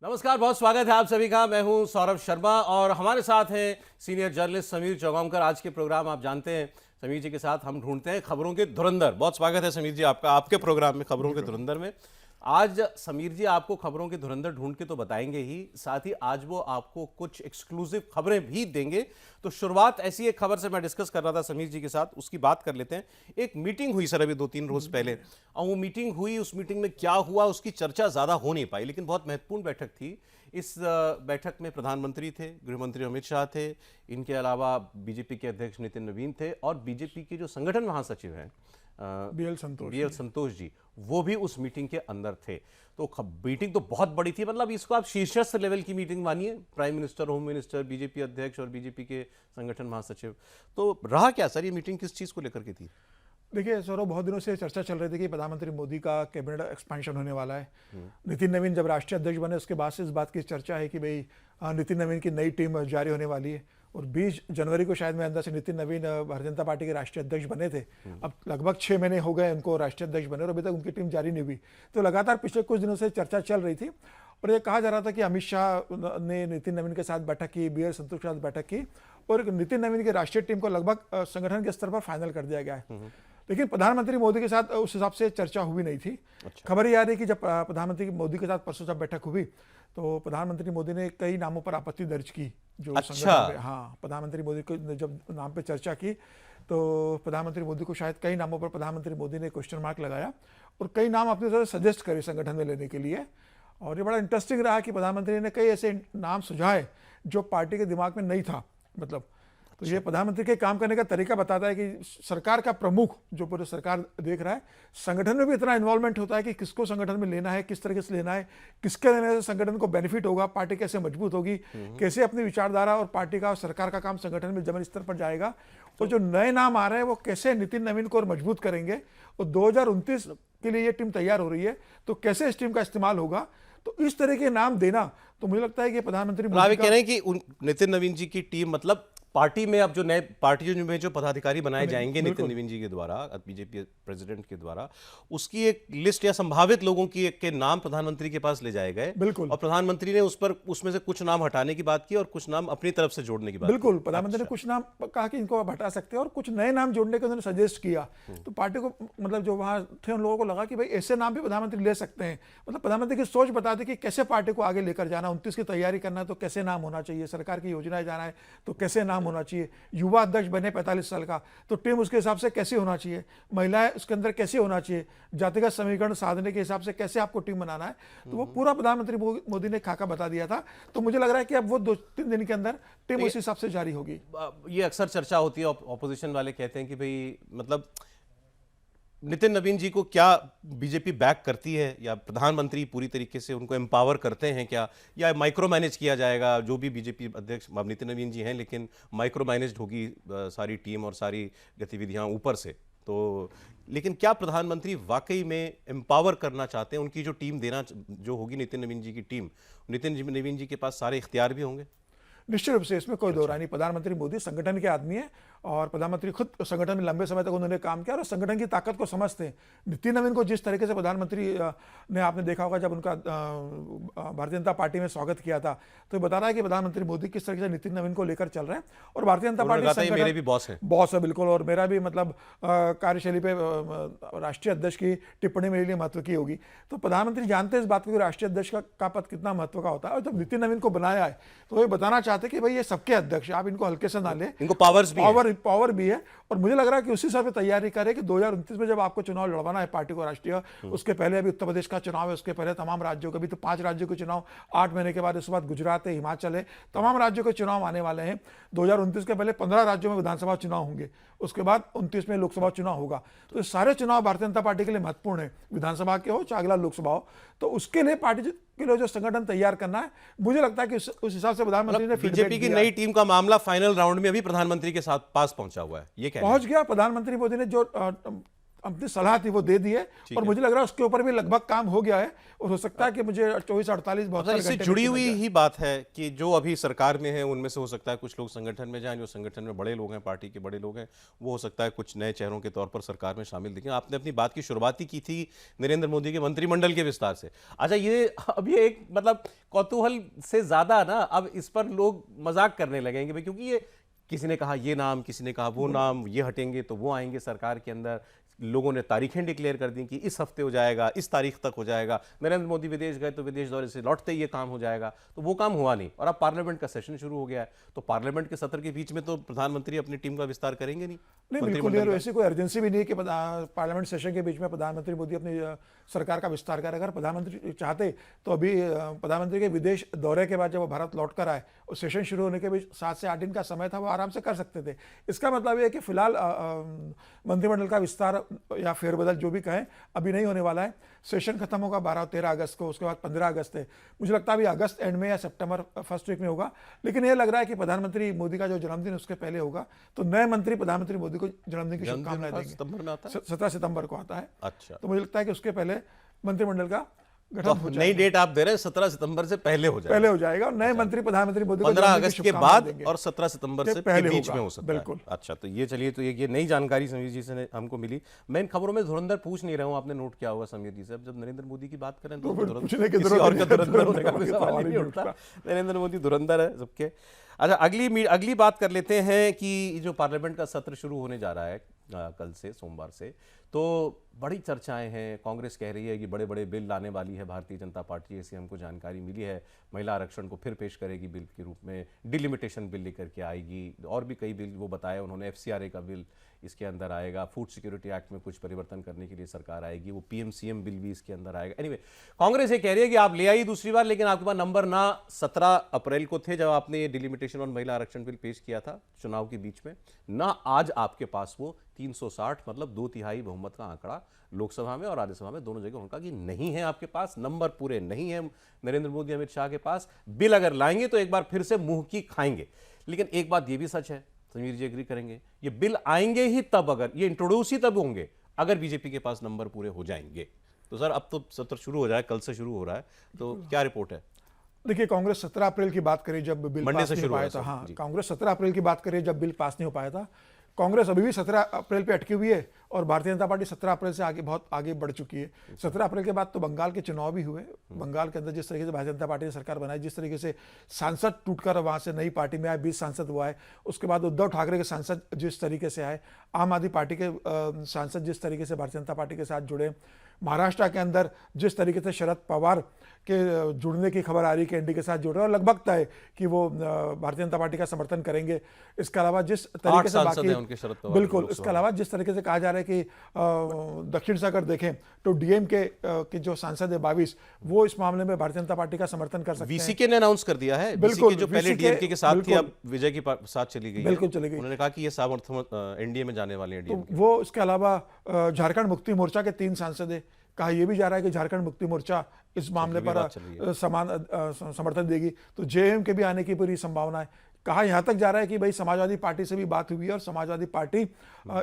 नमस्कार, बहुत स्वागत है आप सभी का। मैं हूं सौरभ शर्मा और हमारे साथ हैं सीनियर जर्नलिस्ट समीर चौगामकर। आज के प्रोग्राम आप जानते हैं, समीर जी के साथ हम ढूंढते हैं खबरों के धुरंधर। बहुत स्वागत है समीर जी आपका आपके प्रोग्राम में खबरों के धुरंधर में। आज समीर जी आपको खबरों के धुरंधर ढूंढ के तो बताएंगे ही, साथ ही आज वो आपको कुछ एक्सक्लूसिव खबरें भी देंगे। तो शुरुआत ऐसी एक खबर से मैं डिस्कस कर रहा था समीर जी के साथ, उसकी बात कर लेते हैं। एक मीटिंग हुई सर अभी 2-3 रोज पहले, और वो मीटिंग हुई, उस मीटिंग में क्या हुआ उसकी चर्चा ज्यादा हो नहीं पाई, लेकिन बहुत महत्वपूर्ण बैठक थी। इस बैठक में प्रधानमंत्री थे, गृहमंत्री अमित शाह थे, इनके अलावा बीजेपी के अध्यक्ष नितिन नवीन थे, और बीजेपी के जो संगठन महासचिव हैं बी एल संतोष जी, वो भी उस मीटिंग के अंदर थे। तो मीटिंग तो बहुत बड़ी थी, मतलब इसको आप शीर्षस्थ लेवल की मीटिंग मानिए। Prime minister, home minister, BJP अध्यक्ष और बीजेपी के संगठन महासचिव। तो रहा क्या सर, ये मीटिंग किस चीज को लेकर के थी? देखिए सौरभ, बहुत दिनों से चर्चा चल रही थी कि प्रधानमंत्री मोदी का कैबिनेट एक्सपेंशन होने वाला है। नितिन नवीन जब राष्ट्रीय अध्यक्ष बने उसके बाद से इस बात की चर्चा है कि भाई नितिन नवीन की नई टीम जारी होने वाली है, और 20 जनवरी को शायद मेरे अंदर से नितिन नवीन भारतीय जनता पार्टी के राष्ट्रीय अध्यक्ष बने थे। अब लगभग 6 महीने हो गए उनको राष्ट्रीय अध्यक्ष बने और अभी तक उनकी टीम जारी नहीं हुई। तो लगातार पिछले कुछ दिनों से चर्चा चल रही थी और ये कहा जा रहा था कि अमित शाह ने नितिन नवीन के साथ बैठक की, बी एल संतोष के साथ बैठक की, और नितिन नवीन की राष्ट्रीय टीम को लगभग संगठन के स्तर पर फाइनल कर दिया गया है। लेकिन प्रधानमंत्री मोदी के साथ उस हिसाब से चर्चा हुई नहीं थी। खबर ये आ रही है कि जब प्रधानमंत्री मोदी के साथ परसों जब बैठक हुई तो प्रधानमंत्री मोदी ने कई नामों पर आपत्ति दर्ज की। जो प्रधानमंत्री मोदी को जब नाम पे चर्चा की तो प्रधानमंत्री मोदी को शायद कई नामों पर प्रधानमंत्री मोदी ने क्वेश्चन मार्क लगाया और कई नाम अपनी तरफ से सजेस्ट करे संगठन में लेने के लिए। और ये बड़ा इंटरेस्टिंग रहा कि प्रधानमंत्री ने कई ऐसे नाम सुझाए जो पार्टी के दिमाग में नहीं था। मतलब तो ये प्रधानमंत्री के काम करने का तरीका बताता है कि सरकार का प्रमुख जो पूरे सरकार देख रहा है, संगठन में भी इतना इन्वॉल्वमेंट होता है कि किसको संगठन में लेना है, किस तरीके से लेना है, किसके लेने से संगठन को बेनिफिट होगा, पार्टी कैसे मजबूत होगी, कैसे अपनी विचारधारा और पार्टी का और सरकार का काम संगठन में जमीन स्तर पर जाएगा। और जो नए नाम आ रहे हैं वो कैसे नितिन नवीन को और मजबूत करेंगे, और 2029 के लिए ये टीम तैयार हो रही है तो कैसे इस टीम का इस्तेमाल होगा। तो इस तरह के नाम देना तो मुझे लगता है कि प्रधानमंत्री कह रहे हैं कि नितिन नवीन जी की टीम, मतलब पार्टी में अब जो नए पार्टी में जो पदाधिकारी बनाए जाएंगे नितिन नवीन जी के द्वारा, बीजेपी प्रेसिडेंट के द्वारा, उसकी एक लिस्ट या संभावित लोगों की एक के नाम प्रधानमंत्री के पास ले जाए गए। बिल्कुल। और प्रधानमंत्री ने उस पर उसमें से कुछ नाम हटाने की बात की और कुछ नाम अपनी तरफ से जोड़ने की बात। बिल्कुल, प्रधानमंत्री ने कुछ नाम कहा कि इनको आप हटा सकते हैं और कुछ नए नाम जोड़ने के उन्होंने सजेस्ट किया। तो पार्टी को, मतलब जो वहां थे उन लोगों को लगा कि भाई ऐसे नाम भी प्रधानमंत्री ले सकते हैं। मतलब प्रधानमंत्री की सोच बताती कि कैसे पार्टी को आगे लेकर जाना, 29 की तैयारी करना है तो कैसे नाम होना चाहिए, सरकार की योजनाएं जाना है तो कैसे नाम होना चाहिए, युवा अध्यक्ष बने 45 साल का तो टीम उसके हिसाब से कैसे होना चाहिए, महिलाएं उसके अंदर कैसे होना चाहिए, जातिगत समीकरण साधने के हिसाब से कैसे आपको टीम बनाना है। तो वो पूरा प्रधानमंत्री मोदी ने खाका बता दिया था। तो मुझे लग रहा है कि अब वो 2-3 दिन के अंदर टीम उस हिसाब से जारी होगी। ये अक्सर चर्चा होती है, ऑपोजिशन वाले कहते हैं कि भाई मतलब नितिन नवीन जी को क्या बीजेपी बैक करती है, या प्रधानमंत्री पूरी तरीके से उनको एम्पावर करते हैं क्या, या माइक्रो मैनेज किया जाएगा? जो भी बीजेपी अध्यक्ष नितिन नवीन जी हैं, लेकिन माइक्रो मैनेज होगी सारी टीम और सारी गतिविधियां ऊपर से। तो लेकिन क्या प्रधानमंत्री वाकई में एम्पावर करना चाहते हैं? उनकी जो टीम देना जो होगी नितिन नवीन जी की टीम, नितिन नवीन जी के पास सारे इख्तियार भी होंगे? निश्चित रूप से, इसमें कोई दो राय नहीं। प्रधानमंत्री मोदी संगठन के आदमी है और प्रधानमंत्री खुद संगठन में लंबे समय तक उन्होंने काम किया और संगठन की ताकत को समझते हैं। नितिन नवीन को जिस तरीके से प्रधानमंत्री ने, आपने देखा होगा जब उनका भारतीय जनता पार्टी में स्वागत किया था, तो बता रहा है कि प्रधानमंत्री मोदी किस तरीके से नितिन नवीन को लेकर चल रहे हैं। और भारतीय जनता पार्टी मेरे भी बॉस है बिल्कुल, और मेरा भी मतलब कार्यशैली पे राष्ट्रीय अध्यक्ष की टिप्पणी मेरे लिए महत्व की होगी। तो प्रधानमंत्री जानते हैं इस बात को कि राष्ट्रीय अध्यक्ष का पद कितना महत्व का होता है। और जब नितिन नवीन को बनाया है तो ये बताना चाहते कि भाई ये सबके अध्यक्ष, आप इनको हल्के से ना लें, इनको पावर भी है। और मुझे लग रहा है कि उसी हिसाब से तैयारी करें कि 2029 में जब आपको चुनाव लड़वाना है पार्टी को राष्ट्रीय, उसके पहले अभी उत्तर प्रदेश का चुनाव है, उसके पहले तमाम राज्यों के, भी तो 5 राज्यों के चुनाव 8 महीने के बाद, उसके बाद गुजरात है, हिमाचल है, तमाम राज्यों के चुनाव आने वाले हैं। 2029 के पहले 15 राज्यों में विधानसभा चुनाव होंगे, उसके बाद 29 में लोकसभा चुनाव होगा। तो ये सारे चुनाव भारतीय जनता पार्टी के लिए महत्वपूर्ण है, विधानसभा के हो चाहे अगला लोकसभा हो। तो उसके लिए पार्टी के लिए जो संगठन तैयार करना है, मुझे लगता है कि उस हिसाब से प्रधानमंत्री ने बीजेपी की नई टीम का मामला फाइनल राउंड में अभी प्रधानमंत्री के साथ पास पहुंचा हुआ है, ये पहुंच गया। प्रधानमंत्री मोदी ने जो अपनी सलाह थी वो दे दी है, और मुझे लग रहा है उसके ऊपर भी लगभग काम हो गया है, और हो सकता है कि मुझे 24-48 बहुत सारे इससे घंटे जुड़ी में हुई मिल जाए। ही बात है कि जो अभी सरकार में है उनमें से हो सकता है कुछ लोग संगठन में जाएं, जो संगठन में बड़े लोग हैं, पार्टी के बड़े लोग हैं, वो हो सकता है कुछ नए चेहरों के तौर पर सरकार में शामिल दिखें। आपने अपनी बात की शुरुआत ही की थी नरेंद्र मोदी के मंत्रिमंडल के विस्तार से। अच्छा, ये अब ये एक मतलब कौतूहल से ज्यादा ना अब इस पर लोग मजाक करने लगेंगे भाई, क्योंकि ये किसी ने कहा ये नाम, किसी ने कहा वो नाम, ये हटेंगे तो वो आएंगे सरकार के अंदर। लोगों ने तारीखें डिक्लेयर कर दी कि इस हफ्ते हो जाएगा, इस तारीख तक हो जाएगा। नरेंद्र मोदी विदेश गए तो विदेश दौरे से लौटते ही ये काम हो जाएगा, तो वो काम हुआ नहीं। और अब पार्लियामेंट का सेशन शुरू हो गया है, तो पार्लियामेंट के सत्र के बीच में तो प्रधानमंत्री अपनी टीम का विस्तार करेंगे नहीं। नहीं, बिल्कुल यार, ऐसी कोई अर्जेंसी भी नहीं है कि पार्लियामेंट सेशन के बीच में प्रधानमंत्री मोदी अपनी सरकार का विस्तार करें। अगर प्रधानमंत्री चाहते तो अभी प्रधानमंत्री के विदेश दौरे के बाद जब वो भारत लौट कर आए और सेशन शुरू होने के बीच 7 से 8 दिन का समय था, वो आराम से कर सकते थे। इसका मतलब ये है कि फिलहाल मंत्रिमंडल का विस्तार या फेरबदल जो भी कहें अभी नहीं होने वाला है। सेशन खत्म होगा 12 और 13 अगस्त को, उसके बाद 15 अगस्त है। मुझे लगता है अभी अगस्त एंड में या सितंबर फर्स्ट वीक में होगा, लेकिन ये लग रहा है कि प्रधानमंत्री मोदी का जो जन्मदिन उसके पहले होगा, तो नए मंत्री प्रधानमंत्री मोदी को जन्मदिन की शुभकामनाएं देंगे। सितंबर में आता है, 17 सितंबर को आता है। अच्छा, तो मुझे लगता है कि उसके पहले मंत्रिमंडल का तो गठन हो नई डेट आप दे रहे हैं 17 सितंबर से पहले हो जाएगा। पहले हो जाएगा, और नए मंत्री प्रधानमंत्री मोदी को 15 जन्मदिन की अगस्त के शुभकामनाएं बाद देंगे। और 17 सितंबर के से पहले के बीच होगा, में हो सकता बिल्कुल। है। अच्छा, तो ये चलिए, तो ये नई जानकारी समीर जी से हमको मिली। मैं इन खबरों में धुरंधर पूछ नहीं रहा हूँ, आपने नोट किया होगा समीर जी से, अब जब नरेंद्र मोदी की बात करें तो पूछने की किसी जरूरत और नहीं का है, धुरंधर होने का कोई धुरंधर सवाल ही नहीं नहीं उठता। नरेंद्र मोदी धुरंधर है सबके। अच्छा, अगली बात कर लेते हैं कि जो पार्लियामेंट का सत्र शुरू होने जा रहा है कल से, सोमवार से, तो बड़ी चर्चाएं हैं। कांग्रेस कह रही है कि बड़े बड़े बिल लाने वाली है भारतीय जनता पार्टी, ऐसी हमको जानकारी मिली है। महिला आरक्षण को फिर पेश करेगी बिल के रूप में, डिलिमिटेशन बिल लेकर के आएगी, और भी कई बिल वो बताया उन्होंने। एफसीआरए का बिल इसके अंदर आएगा, फूड सिक्योरिटी एक्ट में कुछ परिवर्तन करने के लिए सरकार आएगी, वो पीएमसीएम बिल भी इसके अंदर आएगा। एनीवे, कांग्रेस ये कह रही है कि आप ले आई दूसरी बार, लेकिन आपके पास नंबर ना 17 अप्रैल को थे जब आपने ये डिलिमिटेशन और महिला आरक्षण बिल पेश किया था चुनाव के बीच में, ना आज आपके पास वो 360 मतलब 2/3 बहुमत का आंकड़ा लोकसभा में और राज्यसभा में दोनों जगह उनका कि नहीं है आपके पास, नंबर पूरे नहीं है नरेंद्र मोदी अमित शाह के पास। बिल अगर लाएंगे तो एक बार फिर से मुंह की खाएंगे। लेकिन एक बात ये भी सच है, समीर जी एग्री करेंगे, ये बिल आएंगे ही तब, अगर ये इंट्रोड्यूस ही तब होंगे अगर बीजेपी के पास नंबर पूरे हो जाएंगे। तो सर, अब तो सत्र शुरू हो जाए, कल से शुरू हो रहा है, तो क्या रिपोर्ट है? देखिए, कांग्रेस 17 अप्रैल की बात करी जब बिल मंडे पास से नहीं हो शुरू पाया हुआ था। हाँ, जी। कांग्रेस 17 अप्रैल की बात करी जब बिल पास नहीं हो पाया था। कांग्रेस अभी भी 17 अप्रैल पे अटकी हुई है, और भारतीय जनता पार्टी 17 अप्रैल से आगे बहुत आगे बढ़ चुकी है। 17 अप्रैल के बाद तो बंगाल के चुनाव भी हुए। बंगाल के अंदर जिस तरीके से भारतीय जनता पार्टी ने सरकार बनाई, जिस तरीके से सांसद टूटकर वहां से नई पार्टी में आए, 20 सांसद वो आए, उसके बाद उद्धव ठाकरे के सांसद जिस तरीके से आए, आम आदमी पार्टी के सांसद जिस तरीके से भारतीय जनता पार्टी के साथ जुड़े, महाराष्ट्र के अंदर जिस तरीके से शरद पवार के जुड़ने की खबर आ रही कि एनडीए के साथ जुड़ रहे हैं, और लगभग तय कि वो भारतीय जनता पार्टी का समर्थन करेंगे। इसके अलावा जिस तरीके से बाकी, बिल्कुल, इसके अलावा जिस तरीके से कहा जा रहा है कि दक्षिण से अगर देखें तो डीएमके के जो सांसद है 22, वो इस मामले में भारतीय जनता पार्टी का समर्थन कर सकते हैं। वीसीके ने अनाउंस कर दिया है, बिल्कुल, जो पहले डीएमके के साथ थी, अब विजय के साथ चली गई। बिल्कुल चली गई। उन्होंने कहा कि ये सामर्थ्य एनडीए में जाने वाले हैं तो वो, इसके अलावा झारखंड मुक्ति मोर्चा के 3 सांसद है। कहा यह भी जा रहा है कि झारखंड मुक्ति मोर्चा इस मामले पर समान समर्थन देगी। तो जेएम के भी आने की पूरी संभावना है। कहा यहां तक जा रहा है कि भाई समाजवादी पार्टी से भी बात हुई है और समाजवादी पार्टी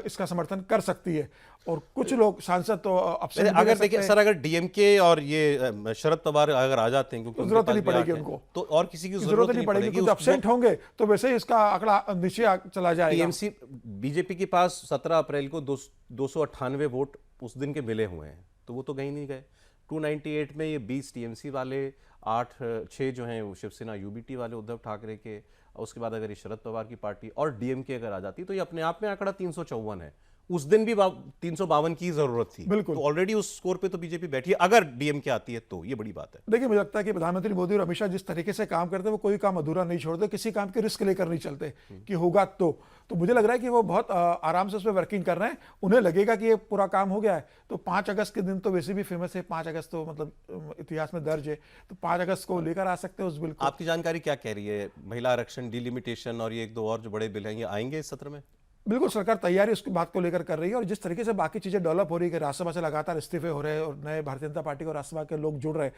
इसका समर्थन कर सकती है। और कुछ लोग सांसद तो अगर देखिए सर, अगर डीएमके और ये शरद पवार अगर आ जाते हैं, क्योंकि जरूरत नहीं पड़ेगी उनको, तो और किसी की जरूरत नहीं पड़ेगी। कुछ एब्सेंट होंगे तो वैसे ही इसका आंकड़ा नीचे चला जाएगा। टीएमसी बीजेपी के पास 17 अप्रैल को 298 वोट उस दिन के मिले हुए हैं, तो वो तो कहीं नहीं गए। 298 में ये 20 टीएमसी वाले, 6 जो हैं वो शिवसेना यूबीटी वाले उद्धव ठाकरे के, और उसके बाद अगर ये शरद पवार की पार्टी और डीएमके अगर आ जाती तो ये अपने आप में आंकड़ा 354 है। उस दिन भी 352 की जरूरत थी, बिल्कुल। तो ऑलरेडी उस स्कोर पे तो बीजेपी बैठी है। अगर डीएमके आती है तो ये बड़ी बात है। देखिए, मुझे लगता है कि प्रधानमंत्री मोदी और अमित शाह जिस तरीके से काम करते हैं, वो कोई काम अधूरा नहीं छोड़ते, किसी काम के रिस्क लेकर नहीं चलते कि होगा तो मुझे लग रहा है कि वो बहुत आराम से उस पर वर्किंग कर रहे हैं। उन्हें लगेगा कि ये पूरा काम हो गया है तो 5 अगस्त के दिन तो वैसे भी फेमस है, 5 अगस्त तो मतलब इतिहास में दर्ज है, तो 5 अगस्त को लेकर आ सकते हैं उस बिल को। आपकी जानकारी क्या कह रही है? महिला आरक्षण, डिलिमिटेशन और ये 1-2 और जो बड़े बिल हैं, ये आएंगे इस सत्र में? बिल्कुल, सरकार तैयारी उसकी बात को लेकर कर रही है, और जिस तरीके से बाकी चीजें डेवलप हो रही है कि राज्यसभा से लगातार इस्तीफे हो रहे हैं और नए भारतीय जनता पार्टी और राज्यसभा के लोग जुड़ रहे हैं,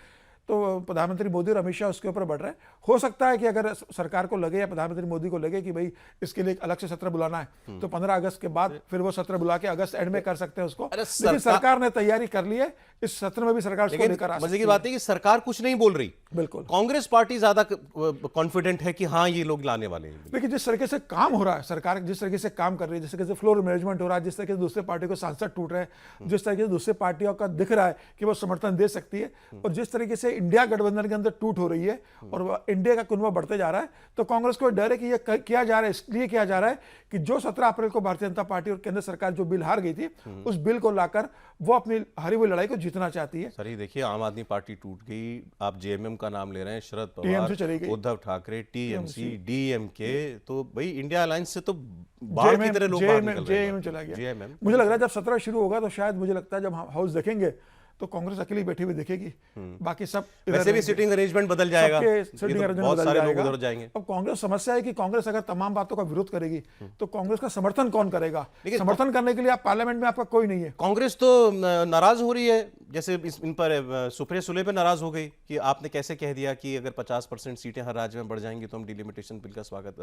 तो प्रधानमंत्री मोदी और अमित शाह उसके ऊपर बढ़ रहे हैं। हो सकता है कि अगर सरकार को लगे या प्रधानमंत्री मोदी को लगे कि भाई इसके लिए एक अलग से सत्र बुलाना है तो 15 अगस्त के बाद फिर वो सत्र बुला के अगस्त एंड में कर सकते हैं उसको। लेकिन सरकार ने तैयारी कर ली है, इस सत्र में भी सरकार उसको लेकर आ सकती है। मजे की बात है कि सरकार कुछ नहीं बोल रही, बिल्कुल कांग्रेस पार्टी ज्यादा कॉन्फिडेंट है कि हाँ ये लोग लाने वाले हैं। लेकिन जिस तरीके से काम हो रहा है, सरकार जिस तरीके से काम कर रही है, जिस तरीके से फ्लोर मैनेजमेंट हो रहा है, जिस तरीके से दूसरे पार्टी को सांसद टूट रहे हैं, जिस तरीके से दूसरे पार्टियों का दिख रहा है कि वो समर्थन दे सकती है, और जिस तरीके से इंडिया गठबंधन के अंदर टूट हो रही है और इंडिया का कुनबा बढ़ते जा रहा है, तो कांग्रेस को डर है कि ये किया जा रहा है, इसलिए किया जा रहा है कि जो 17 अप्रैल को भारतीय जनता पार्टी और केंद्र सरकार जो बिल हार गई थी, उस बिल को लाकर वो अपनी हारी हुई लड़ाई को जीतना चाहती है। सर ये देखिए, आम आदमी पार्टी टूट गई, आप जेएमएम का नाम ले रहे हैं, शरद टीएमसी चली पवार, गई, उद्धव ठाकरे, टीएमसी, डीएमके, तो भाई इंडिया अलायंस से तो बाहर की तरह लोग बाहर निकल रहे हैं। जेएमएम चला गया। जेएमएम मुझे लग रहा है जब 17 शुरू होगा तो शायद मुझे लगता है जब हम हाउस देखेंगे तो कांग्रेस अकेली बैठी हुई दिखेगी, बाकी सब वैसे भी सिटिंग अरेंजमेंट बदल जाएगा, सिटिंग अरेंजमेंट बहुत बदल सारे लोग जाएगा। उधर जाएंगे। अब कांग्रेस समस्या है कि कांग्रेस अगर तमाम बातों का विरोध करेगी तो कांग्रेस का समर्थन कौन करेगा? समर्थन करने के लिए आप पार्लियामेंट में आपका कोई नहीं है। कांग्रेस तो नाराज हो रही है, जैसे इन पर सुप्रिया सुले पे नाराज हो गई कि आपने कैसे कह दिया कि अगर 50% सीटें हर राज्य में बढ़ जाएंगी तो हम डिलिमिटेशन बिल का स्वागत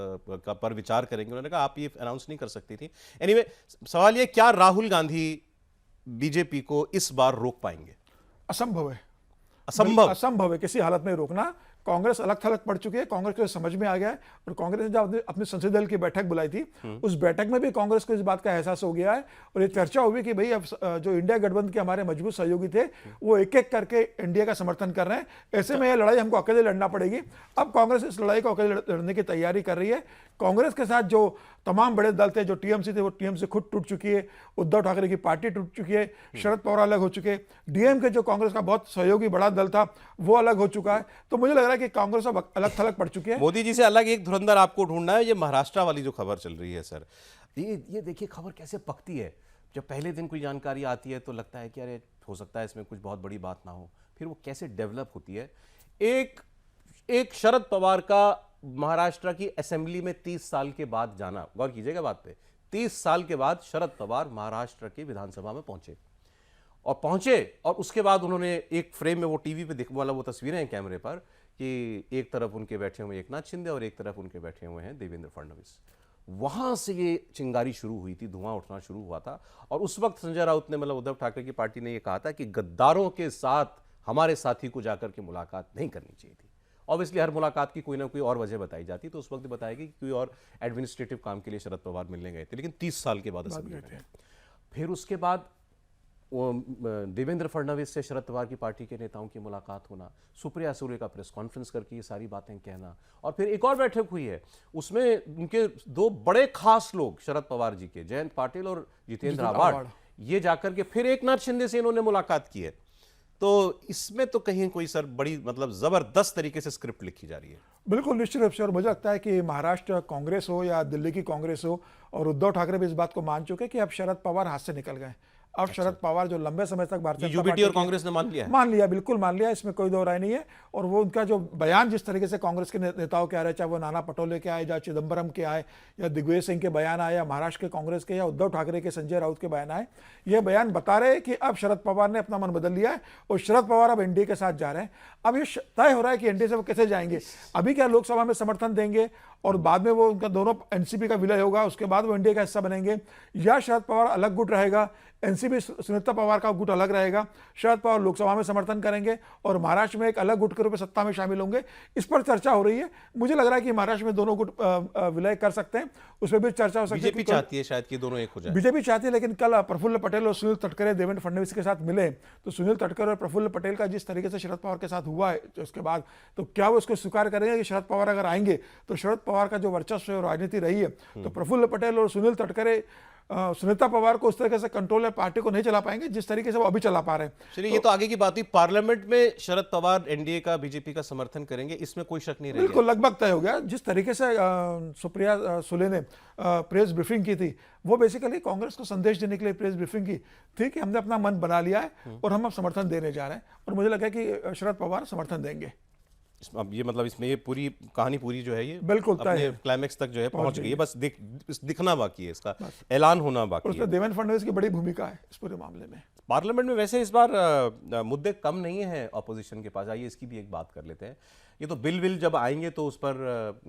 पर विचार करेंगे। उन्होंने कहा आप ये अनाउंस नहीं कर सकती थी। एनीवे, सवाल ये, क्या राहुल गांधी बीजेपी को इस बार रोक पाएंगे? असंभव है, असंभव है किसी हालत में रोकना। कांग्रेस अलग थलग पड़ चुकी है, कांग्रेस को समझ में आ गया है, और कांग्रेस ने जब अपने संसदीय दल की बैठक बुलाई थी, उस बैठक में भी कांग्रेस को इस बात का एहसास हो गया है, और ये चर्चा हुई कि भाई अब जो इंडिया गठबंधन के हमारे मजबूत सहयोगी थे वो एक एक करके इंडिया का समर्थन कर रहे हैं, ऐसे में यह लड़ाई हमको अकेले लड़ना पड़ेगी। अब कांग्रेस इस लड़ाई को अकेले लड़ने की तैयारी कर रही है। कांग्रेस के साथ जो तमाम बड़े दल थे, जो टीएमसी थे, वो टीएमसी खुद टूट चुकी है, उद्धव ठाकरे की पार्टी टूट चुकी है, शरद पवार अलग हो चुके हैं, डीएमके जो कांग्रेस का बहुत सहयोगी बड़ा दल था वो अलग हो चुका है। तो मुझे लग रहा है कि कांग्रेस अब अलग थलग पड़ चुकी है। मोदी जी से अलग एक धुरंधर आपको ढूंढना है। ये महाराष्ट्र वाली जो खबर चल रही है सर, ये देखिए खबर कैसे पकती है। जब पहले दिन कोई जानकारी आती है तो लगता है कि अरे हो सकता है इसमें कुछ बहुत बड़ी बात ना हो, फिर वो कैसे डेवलप होती है। एक शरद पवार का महाराष्ट्र की असेंबली में 30 साल के बाद जाना, गौर कीजिएगा बात पे, 30 साल के बाद शरद पवार महाराष्ट्र की विधानसभा में पहुंचे और उसके बाद उन्होंने एक फ्रेम में, वो टीवी पे दिखने वाला वो तस्वीरें हैं कैमरे पर, कि एक तरफ उनके बैठे हुए एकनाथ शिंदे और एक तरफ उनके बैठे हुए हैं देवेंद्र फडणवीस। वहां से ये चिंगारी शुरू हुई थी, धुआं उठना शुरू हुआ था। और उस वक्त संजय राउत ने, मतलब उद्धव ठाकरे की पार्टी ने, ये कहा था कि गद्दारों के साथ हमारे साथी को जाकर के मुलाकात नहीं करनी चाहिए थी। ऑब्वियसली हर मुलाकात की कोई ना कोई और वजह बताई जाती, तो उस वक्त बताया कि कोई और एडमिनिस्ट्रेटिव काम के लिए शरद पवार मिलने गए थे, लेकिन 30 साल के बाद असेंबली में। फिर उसके बाद देवेंद्र फडणवीस से शरद पवार की पार्टी के नेताओं की मुलाकात होना, सुप्रिया सुले का प्रेस कॉन्फ्रेंस करके ये सारी बातें कहना, और फिर एक और बैठक हुई है, उसमें उनके दो बड़े खास लोग शरद पवार जी के, जयंत पाटिल और जितेंद्र आव्हाड, ये जाकर के फिर एकनाथ शिंदे से इन्होंने मुलाकात की है। तो इसमें तो कहीं कोई सर बड़ी, मतलब जबरदस्त तरीके से स्क्रिप्ट लिखी जा रही है। बिल्कुल निश्चित रूप से, और मुझे लगता है कि महाराष्ट्र कांग्रेस हो या दिल्ली की कांग्रेस हो, और उद्धव ठाकरे भी इस बात को मान चुके कि अब शरद पवार हाथ से निकल गए। अब शरद पवार जो लंबे समय तक भारतीय जनता यूबीटी और कांग्रेस ने मान लिया, बिल्कुल मान लिया, इसमें कोई दो राय नहीं है। और वो उनका जो बयान जिस तरीके से कांग्रेस के नेताओं के आ रहे, चाहे वो नाना पटोले के आए, या चिदम्बरम के आए, या दिग्विजय सिंह के बयान आए, या महाराष्ट्र के कांग्रेस के, या उद्धव ठाकरे के, संजय राउत के बयान आए, ये बयान बता रहे हैं कि अब शरद पवार ने अपना मन बदल लिया है और शरद पवार अब एनडीए के साथ जा रहे हैं। अब ये तय हो रहा है कि एनडीए से वो कैसे जाएंगे। अभी क्या लोकसभा में समर्थन देंगे और बाद में वो उनका दोनों एनसीपी का विलय होगा, उसके बाद वो एनडीए का हिस्सा बनेंगे, या शरद पवार अलग गुट रहेगा, एनसीपी सुनीता पवार का गुट अलग रहेगा, शरद पवार लोकसभा में समर्थन करेंगे और महाराष्ट्र में एक अलग गुट के रूप में सत्ता में शामिल होंगे, इस पर चर्चा हो रही है। मुझे लग रहा है कि महाराष्ट्र में दोनों गुट विलय कर सकते हैं, उसमें भी चर्चा हो सकती है। बीजेपी चाहती है शायद कि दोनों एक हो जाए। बीजेपी चाहती है, लेकिन कल प्रफुल्ल पटेल और सुनील तटकरे देवेंद्र फडणवीस के साथ मिले, तो सुनील तटकरे और प्रफुल्ल पटेल का जिस तरीके से शरद पवार के साथ हुआ है उसके बाद, तो क्या वो उसको स्वीकार करेंगे कि शरद पवार अगर आएंगे तो शरद पवार का जो वर्चस्व और राजनीति रही है, तो प्रफुल्ल पटेल और सुनील तटकरे सुनीता पवार को उस तरीके से कंट्रोल है पार्टी को नहीं चला पाएंगे जिस तरीके से वो अभी चला पा रहे हैं। चलिए, ये तो आगे की बात हुई। पार्लियामेंट में शरद पवार एनडीए का, बीजेपी का समर्थन करेंगे, इसमें कोई शक नहीं रहेगा। बिल्कुल लगभग तय हो गया। जिस तरीके से सुप्रिया सुले ने प्रेस ब्रीफिंग की थी, वो बेसिकली कांग्रेस को संदेश देने के लिए प्रेस ब्रीफिंग की थी कि हमने अपना मन बना लिया है और हम अब समर्थन देने जा रहे हैं, और मुझे लगा कि शरद पवार समर्थन देंगे। अब ये मतलब इसमें ये पूरी कहानी पूरी जो है ये बिल्कुल अपने क्लाइमेक्स तक जो है पहुंच गई है, बस दिखना बाकी है, इसका ऐलान होना बाकी है। उसमें देवेंद्र फडणवीस की बड़ी भूमिका है इस पूरे मामले में। पार्लियामेंट में वैसे इस बार मुद्दे कम नहीं हैं ऑपोजिशन के पास। आइए इसकी भी एक बात कर लेते हैं। ये तो बिल जब आएंगे तो उस पर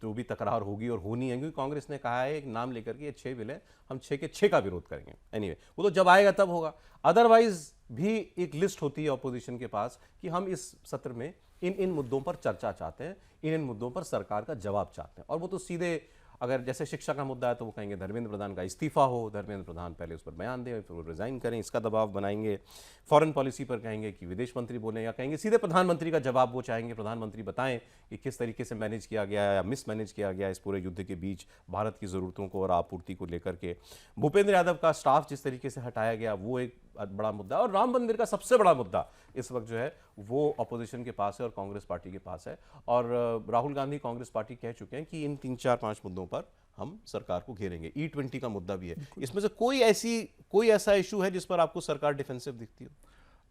जो भी तकरार होगी और होनी है, क्योंकि कांग्रेस ने कहा है एक नाम लेकर के ये 6 बिल है, हम 6 के 6 का विरोध करेंगे। एनीवे वो तो जब आएगा तब होगा। अदरवाइज भी एक लिस्ट होती है ऑपोजिशन के पास कि हम इस सत्र में इन मुद्दों पर चर्चा चाहते हैं, इन मुद्दों पर सरकार का जवाब चाहते हैं। और वो तो सीधे, अगर जैसे शिक्षा का मुद्दा है तो वो कहेंगे धर्मेंद्र प्रधान का इस्तीफा हो, धर्मेंद्र प्रधान पहले उस पर बयान दें, फिर वो रिजाइन करें, इसका दबाव बनाएंगे। फॉरेन पॉलिसी पर कहेंगे कि विदेश मंत्री बोलें, या कहेंगे सीधे प्रधानमंत्री का जवाब वो चाहेंगे, प्रधानमंत्री बताएं कि किस तरीके से मैनेज किया गया या मिसमैनेज किया गया इस पूरे युद्ध के बीच भारत की ज़रूरतों को और आपूर्ति को लेकर के। भूपेंद्र यादव का स्टाफ जिस तरीके से हटाया गया वो एक बड़ा मुद्दा है। और राम मंदिर का सबसे बड़ा मुद्दा इस वक्त जो है वो ऑपोजिशन के पास है और कांग्रेस पार्टी के पास है। और राहुल गांधी कांग्रेस पार्टी कह चुके हैं कि इन 3-4-5 मुद्दों पर हम सरकार को घेरेंगे। E20 का मुद्दा भी है। इसमें से कोई ऐसा इशू है जिस पर आपको सरकार डिफेंसिव दिखती हो?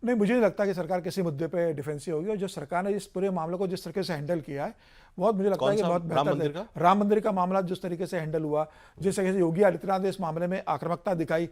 नहीं, मुझे नहीं लगता कि सरकार किसी मुद्दे पे डिफेंसिव होगी। और जो सरकार ने इस पूरे मामले को जिस तरीके से हैंडल किया है, बहुत मुझे लगता है कि बहुत बेहतर। राम मंदिर का मामला जिस तरीके से हैंडल हुआ, जिस तरीके से योगी आदित्यनाथ ने इस मामले में आक्रामकता दिखाई,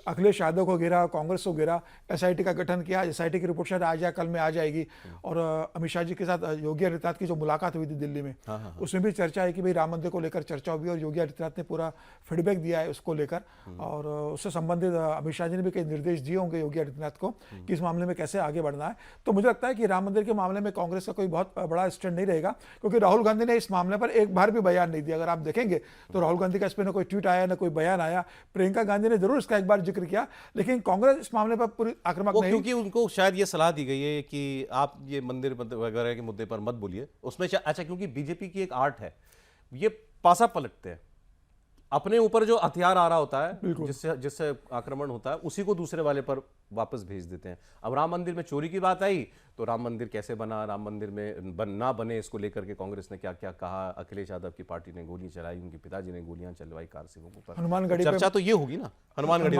अखिलेश यादव को घेरा, कांग्रेस को घेरा, SIT का गठन किया। SIT की रिपोर्ट शायद आज या कल में आ जाएगी। और अमित शाह जी के साथ योगी आदित्यनाथ की जो मुलाकात हुई थी दिल्ली में, उसमें भी चर्चा है कि भाई राम मंदिर को लेकर चर्चा हुई और योगी आदित्यनाथ ने पूरा फीडबैक दिया है उसको लेकर। और उससे संबंधित अमित शाह जी ने भी कई निर्देश दिए होंगे योगी आदित्यनाथ को कि इस मामले में कैसे आगे बढ़ना है। तो मुझे लगता है कि राम मंदिर के मामले में कांग्रेस का कोई बहुत बड़ा स्टैंड नहीं रहेगा, क्योंकि राहुल गांधी ने इस मामले पर एक बार भी बयान नहीं दिया। अगर आप देखेंगे तो राहुल गांधी का इस पर ना कोई ट्वीट आया ना कोई बयान आया। प्रियंका गांधी ने जरूर इसका एक बार जिक्र किया, लेकिन कांग्रेस इस मामले पर पूरी आक्रामक नहीं। क्योंकि उनको शायद ये सलाह दी गई है कि आप ये मंदिर वगैरह के मुद्दे पर मत बोलिए उसमें। अच्छा, क्योंकि बीजेपी की एक आर्ट है, ये पासा पलटते हैं। अपने ऊपर जो हथियार आ रहा होता है, जिससे आक्रमण होता है, उसी को दूसरे वाले पर वापस भेज देते हैं। अब राम मंदिर में चोरी की बात आई तो राम मंदिर कैसे बना, राम मंदिर में ना बने, इसको लेकर के कांग्रेस ने क्या क्या कहा। अखिलेश यादव की पार्टी ने गोली चलाई, उनके पिताजी ने गोलियां चलवाई कार सेवकों पर। हनुमानगढ़ी चर्चा तो ये होगी ना, हनुमानगढ़ी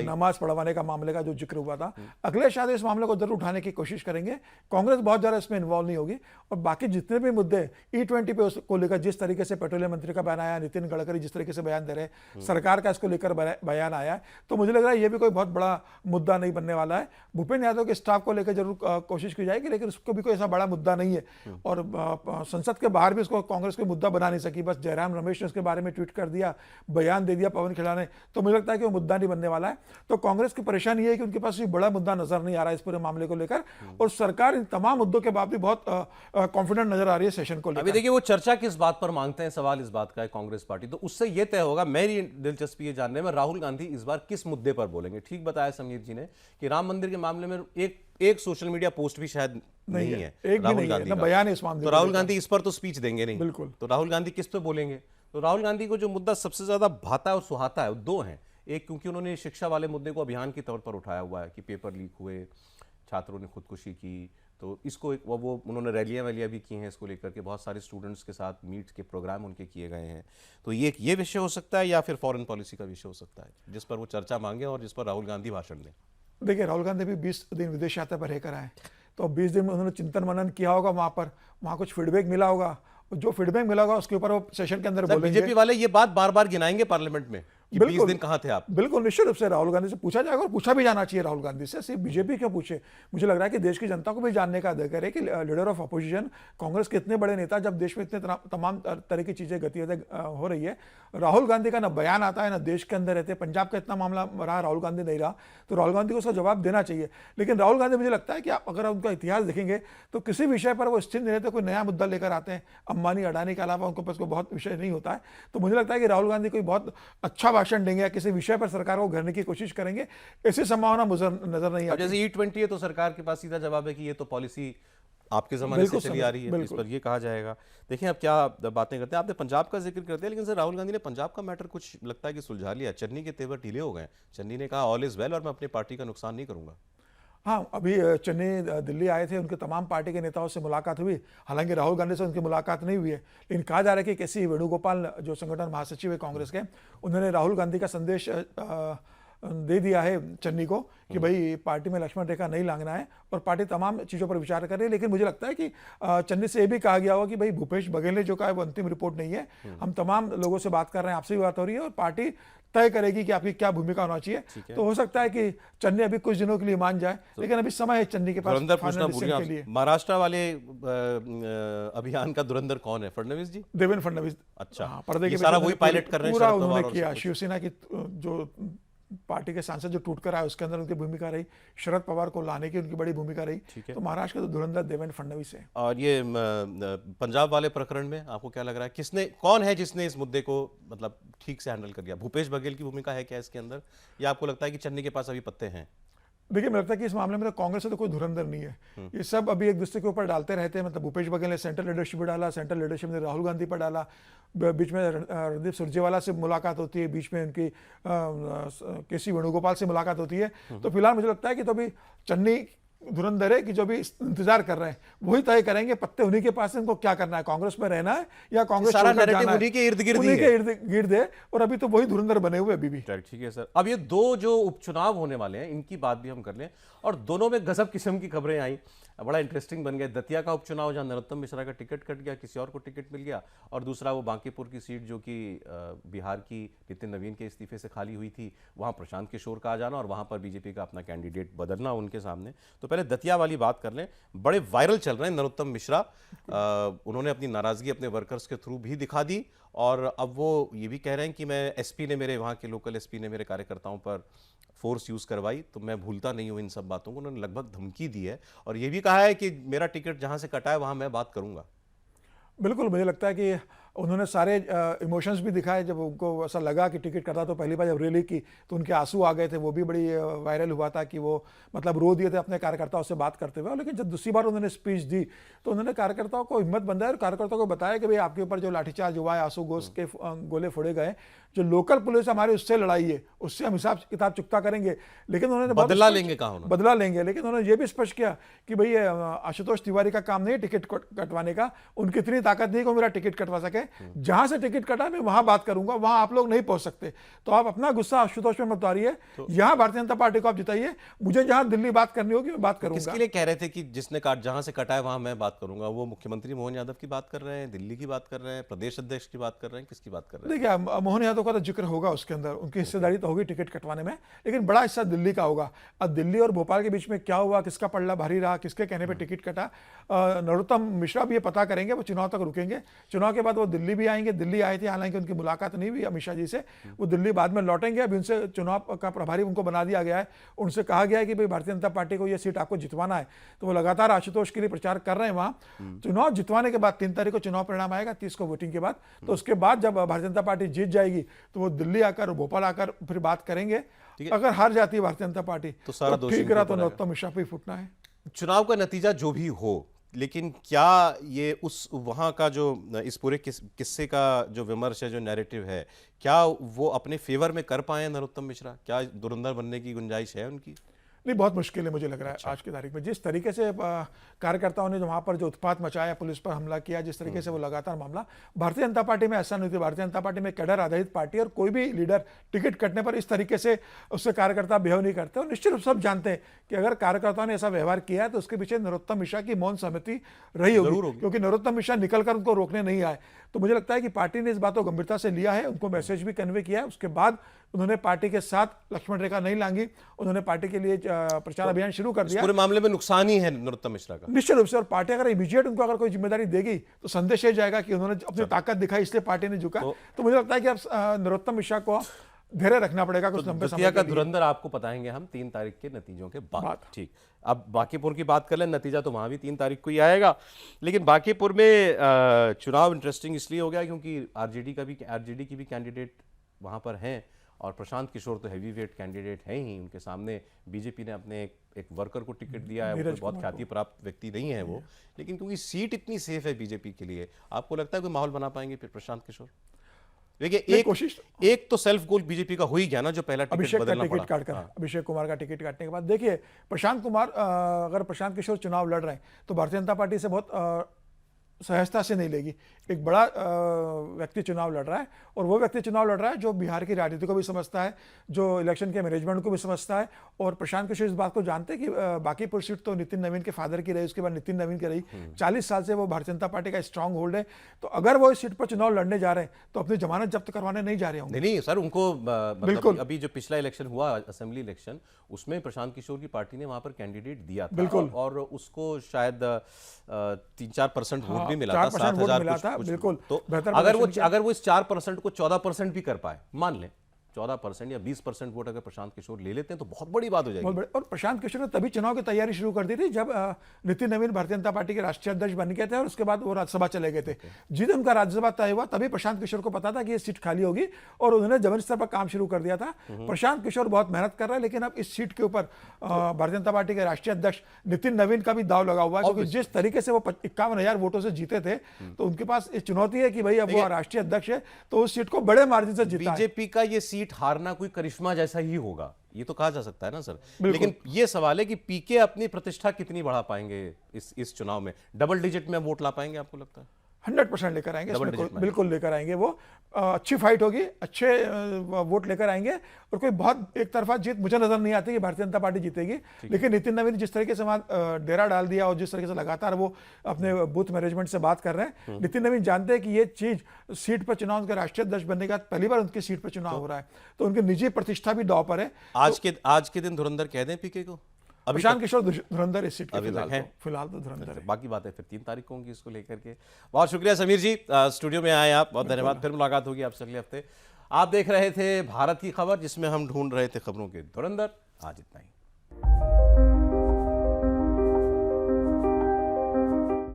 नमाज पढ़वाने का मामले का जो जिक्र हुआ था। अखिलेश यादव इस मामले को जरूर उठाने की कोशिश करेंगे। कांग्रेस बहुत ज्यादा इसमें इन्वॉल्व नहीं होगी। और बाकी जितने भी मुद्दे E20 पे उसको लेकर, जिस तरीके से पेट्रोलियम मंत्री का बयान आया, नितिन गडकरी जिस तरीके से बयान दे रहे हैं, सरकार का इसको लेकर बयान आया है, तो मुझे लग रहा है ये भी कोई बहुत बड़ा मुद्दा नहीं बनने वाला है। भूपेंद्र यादव के स्टाफ को लेकर जरूर कोशिश की जाएगी, लेकिन उसको भी कोई ऐसा बड़ा मुद्दा नहीं है। और संसद के बाहर भी इसको कांग्रेस कोई मुद्दा बना नहीं सकी। बस जयराम रमेश ने उसके बारे में ट्वीट कर दिया, बयान दे दिया पवन खेड़ा ने। तो मुझे लगता है कि वो मुद्दा नहीं बनने वाला है। तो कांग्रेस की परेशानी ये है कि उनके पास कोई बड़ा मुद्दा नजर नहीं आ रहा है इस पूरे मामले को लेकर। और सरकार इन तमाम मुद्दों के बाद भी बहुत कॉन्फिडेंट नजर आ रही है सेशन को लेकर। अभी देखिए वो चर्चा किस बात पर मांगते हैं, सवाल इस बात का है कांग्रेस पार्टी। तो उससे ये तय होगा, मेरी दिलचस्पी ये जानने में, राहुल गांधी इस बार किस मुद्दे पर बोलेंगे। ठीक बताया समीर जी ने कि राम मंदिर के मामले में एक सोशल मीडिया पोस्ट भी शायद नहीं है राहुल गांधी का, बयान इस मामले। तो राहुल गांधी इस पर तो स्पीच देंगे नहीं। बिल्कुल। तो राहुल गांधी किस पे बोलेंगे? तो राहुल गांधी को जो मुद्दा सबसे ज्यादा भाता है और सुहाता है वो दो हैं। एक, क्योंकि उन्होंने शिक्षा वाले मुद्दे को अभियान के तौर पर उठाया हुआ है कि पेपर लीक हुए, छात्रों ने खुदकुशी की, तो इसको वो उन्होंने रैलियां भी की हैं इसको लेकर के, बहुत सारे स्टूडेंट्स के साथ मीट के प्रोग्राम उनके किए गए हैं। तो ये विषय हो सकता है, या फिर फॉरेन पॉलिसी का विषय हो सकता है जिस पर वो चर्चा मांगे और जिस पर राहुल गांधी भाषण दें। देखिए, राहुल गांधी भी 20 दिन विदेश यात्रा पर रहकर आए, तो 20 दिन में उन्होंने चिंतन मनन किया होगा, वहाँ कुछ फीडबैक मिला होगा। जो फीडबैक मिला होगा उसके ऊपर वो सेशन के अंदर बोलेंगे। बीजेपी वाले ये बात बार बार गिनाएंगे पार्लियामेंट में कि 20 दिन कहां थे आप। बिल्कुल, निश्चित रूप से राहुल गांधी से पूछा जाएगा और पूछा भी जाना चाहिए राहुल गांधी से। सिर्फ बीजेपी क्यों पूछे? मुझे लग रहा है कि देश की जनता को भी जानने का अधिकार है कि लीडर ऑफ अपोजिशन कांग्रेस के इतने बड़े नेता, जब देश में इतने तमाम तरह की चीजें गतिविधियां हो रही है, राहुल गांधी का ना बयान आता है ना देश के अंदर रहते। पंजाब का इतना मामला रहा, राहुल गांधी नहीं रहा, तो राहुल गांधी को उसका जवाब देना चाहिए। लेकिन राहुल गांधी, मुझे लगता है कि आप अगर उनका इतिहास देखेंगे तो किसी विषय पर वो स्थिर नहीं रहते, कोई नया मुद्दा लेकर आते हैं। अंबानी अडानी के अलावा उनके पास कोई बहुत विषय नहीं होता है। तो मुझे लगता है कि राहुल गांधी कोई बहुत अच्छा भाषण देंगे या किसी विषय पर सरकार को घेरने की कोशिश करेंगे, ऐसी संभावना मुझे नजर नहीं आती। जैसे E20 है तो सरकार के पास सीधा जवाब है कि ये तो पॉलिसी आपके जमाने से चली आ रही है, इस पर ये कहा जाएगा। देखिए अब क्या बातें करते हैं। आपने पंजाब का जिक्र करते हैं, लेकिन सर राहुल गांधी ने पंजाब का मैटर कुछ लगता है कि सुलझा लिया। चन्नी के तेवर ढीले हो गए। चन्नी ने कहा ऑल इज वेल और मैं अपनी पार्टी का नुकसान नहीं करूंगा। हाँ, अभी चन्नी दिल्ली आए थे, उनके तमाम पार्टी के नेताओं से मुलाकात हुई। हालांकि राहुल गांधी से उनकी मुलाकात नहीं हुई है, लेकिन कहा जा रहा है कि केसी वेणुगोपाल जो संगठन महासचिव है कांग्रेस के, उन्होंने राहुल गांधी का संदेश दे दिया है चन्नी को कि भाई पार्टी में लक्ष्मण रेखा नहीं लांघना है और पार्टी तमाम चीज़ों पर विचार कर रही है। लेकिन मुझे लगता है कि चन्नी से ये भी कहा गया होगा कि भाई भूपेश बघेल ने जो कहा है वो अंतिम रिपोर्ट नहीं है। हम तमाम लोगों से बात कर रहे हैं, आपसे भी बात हो रही है और पार्टी तय करेगी कि आपकी क्या भूमिका होना चाहिए। तो हो सकता है कि चन्नी अभी कुछ दिनों के लिए मान जाए, लेकिन अभी समय है चन्नी के पास फाइनल डिसीजन के लिए। महाराष्ट्र वाले अभियान का धुरंधर कौन है? फडणवीस जी, देवेंद्र फडणवीस। अच्छा, हाँ, पर्दे के सारा पीछे वही पायलट कर रहे हैं। पूरा शरद पवार उन्होंने और किया। सब कुछ। शिवसेना की जो पार्टी के सांसद जो टूट कर आए उसके अंदर उनकी भूमिका रही, शरद पवार को लाने की उनकी बड़ी भूमिका रही। तो महाराष्ट्र का तो धुरंधर देवेंद्र फडणवीस है। और ये पंजाब वाले प्रकरण में आपको क्या लग रहा है, किसने, कौन है जिसने इस मुद्दे को मतलब ठीक से हैंडल कर लिया? भूपेश बघेल की भूमिका है क्या इसके अंदर, या आपको लगता है कि चन्नी के पास अभी पत्ते हैं? देखिए, मुझे लगता है कि इस मामले में तो कांग्रेस से तो कोई धुरंधर नहीं है। ये सब अभी एक दूसरे के ऊपर डालते रहते हैं। मतलब भूपेश बघेल ने सेंट्रल लीडरशिप पर डाला, सेंट्रल लीडरशिप ने राहुल गांधी पर डाला, बीच में रणदीप सुरजेवाला से मुलाकात होती है, बीच में उनकी केसी वेणुगोपाल से मुलाकात होती है। तो फिलहाल मुझे लगता है कि तो अभी चन्नी धुरंधर है कि जो भी इंतजार कर रहे हैं वही तय करेंगे, पत्ते उन्हीं के पास है, इनको क्या करना है, कांग्रेस में रहना है या कांग्रेस सारा छोड़कर नैरेटिव जाना है, उन्हीं के इर्द गिर्द ही उन्हीं है। के इर्द गिर्द है। और अभी तो वही धुरंधर बने हुए अभी भी। ठीक है सर, अब ये दो जो उपचुनाव होने वाले हैं इनकी बात भी हम कर लें, और दोनों में गजब किस्म की खबरें आई, बड़ा इंटरेस्टिंग बन गया। दतिया का उपचुनाव जहां नरोत्तम मिश्रा का टिकट कट गया, किसी और को टिकट मिल गया, और दूसरा वो बांकीपुर की सीट जो कि बिहार की नितिन नवीन के इस्तीफे से खाली हुई थी, वहां प्रशांत किशोर का आ जाना और वहां पर बीजेपी का अपना कैंडिडेट बदलना उनके सामने। तो पहले दतिया वाली बात कर लें। बड़े वायरल चल रहे हैं नरोत्तम मिश्रा, उन्होंने अपनी नाराजगी अपने वर्कर्स के थ्रू भी दिखा दी, और अब वो ये भी कह रहे हैं कि मैं एसपी ने, मेरे वहाँ के लोकल एसपी ने मेरे कार्यकर्ताओं पर फोर्स यूज करवाई, तो मैं भूलता नहीं हूं इन सब बातों को। उन्होंने लगभग धमकी दी है और ये भी कहा है कि मेरा टिकट जहां से कटा है वहां मैं बात करूंगा। बिल्कुल, मुझे लगता है कि उन्होंने सारे इमोशंस भी दिखाए। जब उनको ऐसा लगा कि टिकट कटा, तो पहली बार जब रैली की तो उनके आंसू आ गए थे, वो भी बड़ी वायरल हुआ था कि वो मतलब रो दिए थे अपने कार्यकर्ताओं से बात करते हुए। लेकिन जब दूसरी बार उन्होंने स्पीच दी तो उन्होंने कार्यकर्ताओं को हिम्मत बंधाई और कार्यकर्ताओं को बताया कि भाई आपके ऊपर जो लाठीचार्ज हुआ है, आंसू घोष के गोले फोड़े गए, जो लोकल पुलिस हमारी उससे लड़ाई है, उससे हम हिसाब किताब चुकता करेंगे। लेकिन उन्होंने बदला लेंगे, कहा उन्होंने बदला लेंगे। लेकिन उन्होंने ये भी स्पष्ट किया कि भाई आशुतोष तिवारी का काम नहीं टिकट कटवाने का, उनकी इतनी ताकत नहीं कि मेरा टिकट कटवा सके। जहां से टिकट कटा मैं वहां बात करूंगा, वहां आप लोग नहीं पहुंच सकते। तो आप अपना गुस्सा आशुतोष में मत उतारिए, यहां भारतीय जनता पार्टी को आप जिताइए, मुझे जहां दिल्ली बात करनी होगी मैं बात करूंगा। किसके लिए कह रहे थे कि जिसने जहां से कटा है वहां मैं बात करूंगा? वो मुख्यमंत्री मोहन यादव की बात कर रहे हैं, दिल्ली की बात कर रहे हैं, प्रदेश अध्यक्ष की बात कर रहे हैं, किसकी बात कर रहे हैं? देखिए, मोहन यादव का तो जिक्र होगा उसके अंदर, उनकी हिस्सेदारी तो होगी टिकट कटवाने में, लेकिन बड़ा हिस्सा दिल्ली का होगा। अब दिल्ली और भोपाल के बीच में क्या हुआ, किसका पल्ला भारी रहा, किसके कहने पर टिकट कटा, नरोत्तम मिश्रा भी ये पता करेंगे। वो चुनाव तक रुकेंगे, चुनाव के बाद वो दिल्ली भी आएंगे। दिल्ली आए थे, हालांकि उनकी मुलाकात नहीं हुई अमित शाह जी से, वो दिल्ली बाद में लौटेंगे। अभी उनसे चुनाव का प्रभारी उनको बना दिया गया है, उनसे कहा गया है कि भाई भारतीय जनता पार्टी को ये सीट आपको जितवाना है। तो वो लगातार आशुतोष के लिए प्रचार कर रहे हैं वहां। चुनाव जितवाने के बाद 3 तारीख को चुनाव परिणाम आएगा, 30 को वोटिंग के बाद। तो उसके बाद जब भारतीय जनता पार्टी जीत जाएगी तो वो दिल्ली आकर, भोपाल आकर फिर बात करेंगे। अगर हार जाती है भारतीय जनता पार्टी तो सारा दोष ठीक रहा तो नरोत्तम मिश्रा पे फुटना है। चुनाव का नतीजा जो भी हो, लेकिन क्या ये उस वहाँ का जो इस पूरे किस्से का जो विमर्श है, जो नैरेटिव है, क्या वो अपने फेवर में कर पाए नरोत्तम मिश्रा? क्या धुरंधर बनने की गुंजाइश है उनकी? नहीं, बहुत मुश्किल है मुझे लग रहा है। आज की तारीख में जिस तरीके से कार्यकर्ताओं ने जो वहाँ पर जो उत्पात मचाया, पुलिस पर हमला किया, जिस तरीके से वो लगातार मामला, भारतीय जनता पार्टी में ऐसा नहीं थी। भारतीय जनता पार्टी में कैडर आधारित पार्टी, और कोई भी लीडर टिकट कटने पर इस तरीके से उससे कार्यकर्ता बिहेव नहीं करते। और निश्चित रूप से सब जानते हैं कि अगर कार्यकर्ताओं ने ऐसा व्यवहार किया है तो उसके पीछे नरोत्तम मिश्रा की मौन सहमति रही होगी, क्योंकि नरोत्तम मिश्रा निकलकर उनको रोकने नहीं आए। तो मुझे लगता है कि पार्टी ने इस बात को गंभीरता से लिया है, उनको मैसेज भी कन्वे किया है। उसके बाद उन्होंने पार्टी के साथ लक्ष्मण रेखा नहीं लांगी, उन्होंने पार्टी के लिए प्रचार अभियान शुरू कर दिया। पूरे मामले में नुकसान ही है नरोत्तम मिश्रा का, निश्चित रूप से। और पार्टी अगर इमीडिएट उनको अगर कोई जिम्मेदारी देगी तो संदेश ये जाएगा कि उन्होंने अपनी ताकत दिखाई, इसलिए पार्टी ने झुका। तो मुझे लगता है कि अब नरोत्तम मिश्रा को धैर्य रखना पड़ेगा कुछ लंबे समय का धुरंधर आपको बताएंगे हम 3 तारीख के नतीजों के बाद। ठीक, अब बांकीपुर की बात कर लें। नतीजा तो वहां भी 3 तारीख को ही आएगा, लेकिन बांकीपुर में चुनाव इंटरेस्टिंग इसलिए हो गया क्योंकि आरजेडी की भी कैंडिडेट वहां पर हैं, और प्रशांत किशोर तो हैवी वेट कैंडिडेट हैं ही। उनके सामने बीजेपी ने अपने एक वर्कर को टिकट दिया है, वो बहुत ख्याति प्राप्त व्यक्ति नहीं है वो, लेकिन क्योंकि सीट इतनी सेफ है बीजेपी के लिए, आपको लगता है कोई माहौल बना पाएंगे फिर प्रशांत किशोर? देखिए, एक तो सेल्फ गोल बीजेपी का हो ही गया ना, जो पहला टिकट बदलना पड़ा। काटकर अभिषेक कुमार का टिकट काटने के बाद, देखिए प्रशांत कुमार, अगर प्रशांत किशोर चुनाव लड़ रहे हैं तो भारतीय जनता पार्टी से बहुत सहजता से नहीं लेगी। एक बड़ा व्यक्ति चुनाव लड़ रहा है और वो व्यक्ति चुनाव लड़ रहा है जो बिहार की राजनीति को भी समझता है, जो इलेक्शन के मैनेजमेंट को भी समझता है। और प्रशांत किशोर इस बात को जानते हैं कि बांकीपुर सीट तो नितिन नवीन के फादर की रही, उसके बाद नितिन नवीन की रही, 40 साल से वो भारतीय जनता पार्टी का स्ट्रांग होल्ड है। तो अगर वो इस सीट पर चुनाव लड़ने जा रहे हैं तो अपनी जमानत जब्त करवाने नहीं जा रहे होंगे। नहीं सर, उनको मतलब बिल्कुल। अभी जो पिछला इलेक्शन हुआ असेंबली इलेक्शन, उसमें प्रशांत किशोर की पार्टी ने वहां पर कैंडिडेट दिया था। बिल्कुल। और उसको शायद 3-4% वोट भी मिला था, 4% वोट 7,000 मिला कुछ था, कुछ। बिल्कुल। तो बेहतर अगर वो इस 4% को 14% भी कर पाए, मान लें 14% या 20% वोट अगर प्रशांत किशोर ले लेते हैं तो बहुत बड़ी बात हो जाएगी। बहुत बड़े। और प्रशांत किशोर ने तभी चुनाव की तैयारी शुरू कर दी थी जब नितिन नवीन भारतीय जनता पार्टी के राष्ट्रीय अध्यक्ष बन गए थे और उसके बाद वो राज्यसभा चले गए थे। जिस दिन उनका राज्यसभा तय हुआ तभी प्रशांत किशोर को पता था कि ये सीट खाली होगी और उन्होंने जमीन स्तर पर काम शुरू कर दिया था। प्रशांत किशोर बहुत मेहनत कर रहा है, लेकिन अब इस सीट के ऊपर भारतीय जनता पार्टी के राष्ट्रीय अध्यक्ष नितिन नवीन का भी दाव लगा हुआ है, क्योंकि जिस तरीके से वो 51,000 वोटों से जीते थे तो उनके पास एक चुनौती है कि भाई अब वो राष्ट्रीय अध्यक्ष है तो उस सीट को बड़े मार्जिन से जीता है। बीजेपी का ये सीट हारना कोई करिश्मा जैसा ही होगा, ये तो कहा जा सकता है ना सर। लेकिन ये सवाल है कि पीके अपनी प्रतिष्ठा कितनी बढ़ा पाएंगे इस चुनाव में, डबल डिजिट में वोट ला पाएंगे आपको लगता है? 100% लेकर आएंगे, बिल्कुल लेकर आएंगे। वो अच्छी फाइट होगी, अच्छे वोट लेकर आएंगे और कोई बहुत एक तरफा जीत मुझे नजर नहीं आती कि भारतीय जनता पार्टी जीतेगी। लेकिन नितिन नवीन जिस तरीके से वहां डेरा डाल दिया और जिस तरीके से लगातार वो अपने बूथ मैनेजमेंट से बात कर रहे हैं, नितिन नवीन जानते हैं कि ये चीज सीट पर चुनाव, उनके राष्ट्रीय अध्यक्ष बनने के बाद पहली बार उनकी सीट पर चुनाव हो रहा है, तो उनकी निजी प्रतिष्ठा भी दांव पर है। आज के दिन धुरंधर कह दें पीके को? प्रशांत किशोर धुरंधर इस सीट के फिलहाल तो धुरंधर है। बाकी बातें फिर 3 तारीख को होंगी इसको लेकर के। बहुत शुक्रिया समीर जी, स्टूडियो में आए आप, बहुत धन्यवाद। फिर मुलाकात होगी आपसे अगले हफ्ते। आप देख रहे थे भारत की खबर, जिसमें हम ढूंढ रहे थे खबरों के धुरंधर। आज इतना ही।